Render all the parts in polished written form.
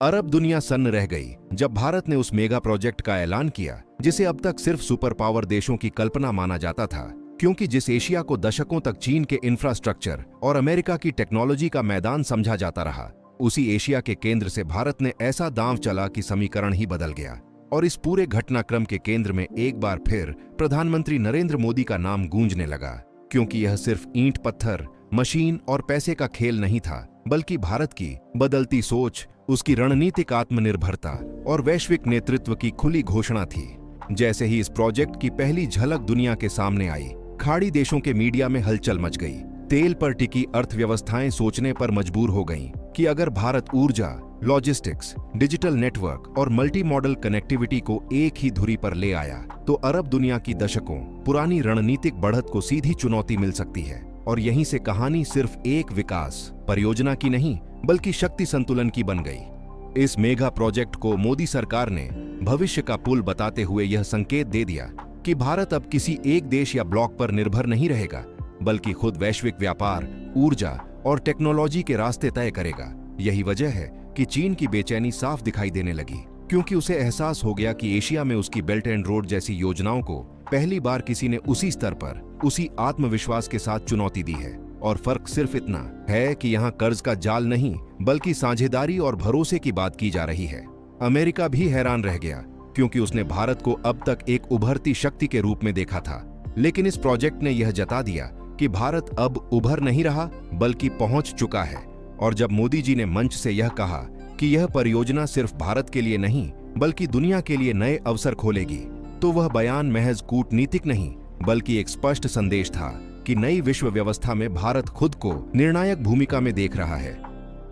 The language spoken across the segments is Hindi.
अरब दुनिया सन्न रह गई जब भारत ने उस मेगा प्रोजेक्ट का ऐलान किया जिसे अब तक सिर्फ सुपर पावर देशों की कल्पना माना जाता था, क्योंकि जिस एशिया को दशकों तक चीन के इंफ्रास्ट्रक्चर और अमेरिका की टेक्नोलॉजी का मैदान समझा जाता रहा, उसी एशिया के केंद्र से भारत ने ऐसा दांव चला कि समीकरण ही बदल गया। और इस पूरे घटनाक्रम के केंद्र में एक बार फिर प्रधानमंत्री नरेंद्र मोदी का नाम गूंजने लगा, क्योंकि यह सिर्फ ईंट पत्थर, मशीन और पैसे का खेल नहीं था, बल्कि भारत की बदलती सोच, उसकी रणनीतिक आत्मनिर्भरता और वैश्विक नेतृत्व की खुली घोषणा थी। जैसे ही इस प्रोजेक्ट की पहली झलक दुनिया के सामने आई, खाड़ी देशों के मीडिया में हलचल मच गई। तेल पर टिकी अर्थव्यवस्थाएं सोचने पर मजबूर हो गईं कि अगर भारत ऊर्जा, लॉजिस्टिक्स, डिजिटल नेटवर्क और मल्टी मॉडल कनेक्टिविटी को एक ही धुरी पर ले आया, तो अरब दुनिया की दशकों पुरानी रणनीतिक बढ़त को सीधी चुनौती मिल सकती है। और यहीं से कहानी सिर्फ एक विकास परियोजना की नहीं, बल्कि शक्ति संतुलन की बन गई। इस मेगा प्रोजेक्ट को मोदी सरकार ने भविष्य का पुल बताते हुए यह संकेत दे दिया कि भारत अब किसी एक देश या ब्लॉक पर निर्भर नहीं रहेगा, बल्कि खुद वैश्विक व्यापार, ऊर्जा और टेक्नोलॉजी के रास्ते तय करेगा। यही वजह है कि चीन की बेचैनी साफ दिखाई देने लगी, क्योंकि उसे एहसास हो गया कि एशिया में उसकी बेल्ट एंड रोड जैसी योजनाओं को पहली बार किसी ने उसी स्तर पर, उसी आत्मविश्वास के साथ चुनौती दी है। और फर्क सिर्फ इतना है कि यहाँ कर्ज का जाल नहीं, बल्कि साझेदारी और भरोसे की बात की जा रही है। अमेरिका भी हैरान रह गया, क्योंकि उसने भारत को अब तक एक उभरती शक्ति के रूप में देखा था, लेकिन इस प्रोजेक्ट ने यह जता दिया कि भारत अब उभर नहीं रहा, बल्कि पहुंच चुका है। और जब मोदी जी ने मंच से यह कहा कि यह परियोजना सिर्फ भारत के लिए नहीं, बल्कि दुनिया के लिए नए अवसर खोलेगी, तो वह बयान महज कूटनीतिक नहीं, बल्कि एक स्पष्ट संदेश था कि नई विश्व व्यवस्था में भारत खुद को निर्णायक भूमिका में देख रहा है।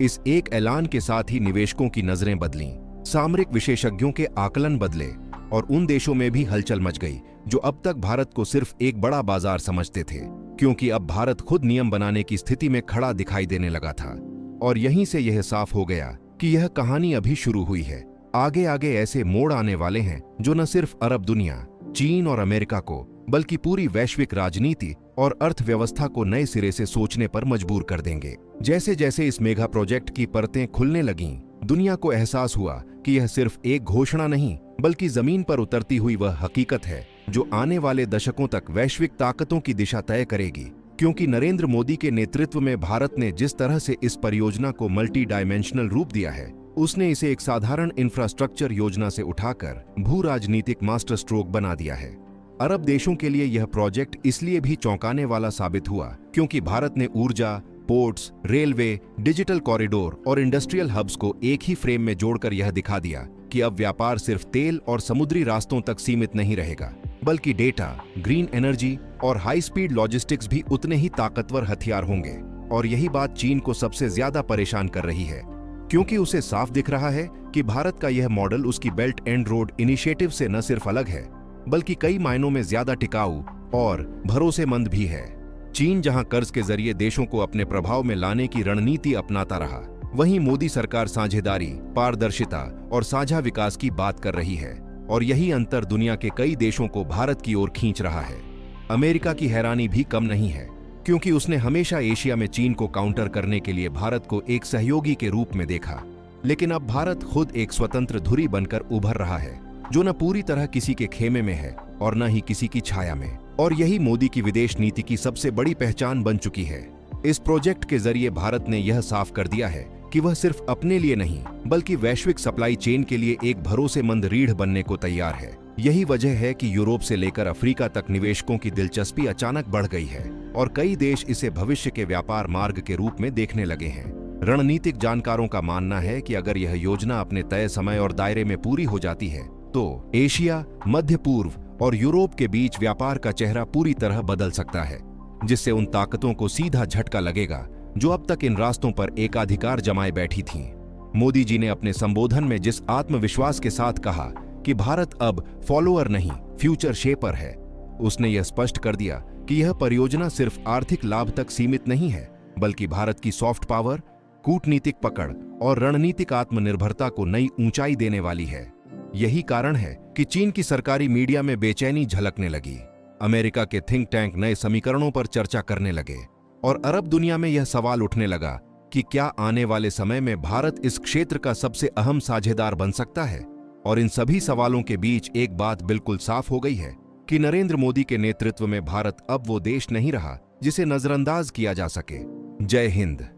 इस एक ऐलान के साथ ही निवेशकों की नजरें बदलीं, सामरिक विशेषज्ञों के आकलन बदले और उन देशों में भी हलचल मच गई जो अब तक भारत को सिर्फ एक बड़ा बाजार समझते थे, क्योंकि अब भारत खुद नियम बनाने की स्थिति में खड़ा दिखाई देने लगा था। और यहीं से यह साफ हो गया कि यह कहानी अभी शुरू हुई है। आगे आगे ऐसे मोड़ आने वाले हैं जो न सिर्फ अरब दुनिया, चीन और अमेरिका को, बल्कि पूरी वैश्विक राजनीति और अर्थव्यवस्था को नए सिरे से सोचने पर मजबूर कर देंगे। जैसे जैसे इस मेगा प्रोजेक्ट की परतें खुलने लगीं, दुनिया को एहसास हुआ कि यह सिर्फ एक घोषणा नहीं, बल्कि जमीन पर उतरती हुई वह हकीकत है जो आने वाले दशकों तक वैश्विक ताकतों की दिशा तय करेगी। क्योंकि नरेंद्र मोदी के नेतृत्व में भारत ने जिस तरह से इस परियोजना को मल्टी डायमेंशनल रूप दिया है, उसने इसे एक साधारण इंफ्रास्ट्रक्चर योजना से उठाकर भू राजनीतिक मास्टर स्ट्रोक बना दिया है। अरब देशों के लिए यह प्रोजेक्ट इसलिए भी चौंकाने वाला साबित हुआ क्योंकि भारत ने ऊर्जा, पोर्ट्स, रेलवे, डिजिटल कॉरिडोर और इंडस्ट्रियल हब्स को एक ही फ्रेम में जोड़कर यह दिखा दिया कि अब व्यापार सिर्फ तेल और समुद्री रास्तों तक सीमित नहीं रहेगा, बल्कि डेटा, ग्रीन एनर्जी और हाई स्पीड लॉजिस्टिक्स भी उतने ही ताकतवर हथियार होंगे। और यही बात चीन को सबसे ज्यादा परेशान कर रही है, क्योंकि उसे साफ दिख रहा है कि भारत का यह मॉडल उसकी बेल्ट एंड रोड इनिशिएटिव से न सिर्फ अलग है, बल्कि कई मायनों में ज्यादा टिकाऊ और भरोसेमंद भी है। चीन जहां कर्ज के जरिए देशों को अपने प्रभाव में लाने की रणनीति अपनाता रहा, वहीं मोदी सरकार साझेदारी, पारदर्शिता और साझा विकास की बात कर रही है। और यही अंतर दुनिया के कई देशों को भारत की ओर खींच रहा है। अमेरिका की हैरानी भी कम नहीं है, क्योंकि उसने हमेशा एशिया में चीन को काउंटर करने के लिए भारत को एक सहयोगी के रूप में देखा। लेकिन अब भारत खुद एक स्वतंत्र धुरी बनकर उभर रहा है, जो न पूरी तरह किसी के खेमे में है और न ही किसी की छाया में। और यही मोदी की विदेश नीति की सबसे बड़ी पहचान बन चुकी है। इस प्रोजेक्ट के जरिए भारत ने यह साफ कर दिया है कि वह सिर्फ अपने लिए नहीं, बल्कि वैश्विक सप्लाई चेन के लिए एक भरोसेमंद रीढ़ बनने को तैयार है। यही वजह है कि यूरोप से लेकर अफ्रीका तक निवेशकों की दिलचस्पी अचानक बढ़ गई है और कई देश इसे भविष्य के व्यापार मार्ग के रूप में देखने लगे हैं। रणनीतिक जानकारों का मानना है कि अगर यह योजना अपने तय समय और दायरे में पूरी हो जाती है, तो एशिया, मध्य पूर्व और यूरोप के बीच व्यापार का चेहरा पूरी तरह बदल सकता है, जिससे उन ताकतों को सीधा झटका लगेगा जो अब तक इन रास्तों पर एकाधिकार जमाए बैठी थीं। मोदी जी ने अपने संबोधन में जिस आत्मविश्वास के साथ कहा कि भारत अब फॉलोअर नहीं, फ्यूचर शेपर है, उसने यह स्पष्ट कर दिया कि यह परियोजना सिर्फ आर्थिक लाभ तक सीमित नहीं है, बल्कि भारत की सॉफ्ट पावर, कूटनीतिक पकड़ और रणनीतिक आत्मनिर्भरता को नई ऊंचाई देने वाली है। यही कारण है कि चीन की सरकारी मीडिया में बेचैनी झलकने लगी, अमेरिका के थिंक टैंक नए समीकरणों पर चर्चा करने लगे और अरब दुनिया में यह सवाल उठने लगा कि क्या आने वाले समय में भारत इस क्षेत्र का सबसे अहम साझेदार बन सकता है। और इन सभी सवालों के बीच एक बात बिल्कुल साफ हो गई है कि नरेंद्र मोदी के नेतृत्व में भारत अब वो देश नहीं रहा जिसे नजरअंदाज किया जा सके। जय हिंद।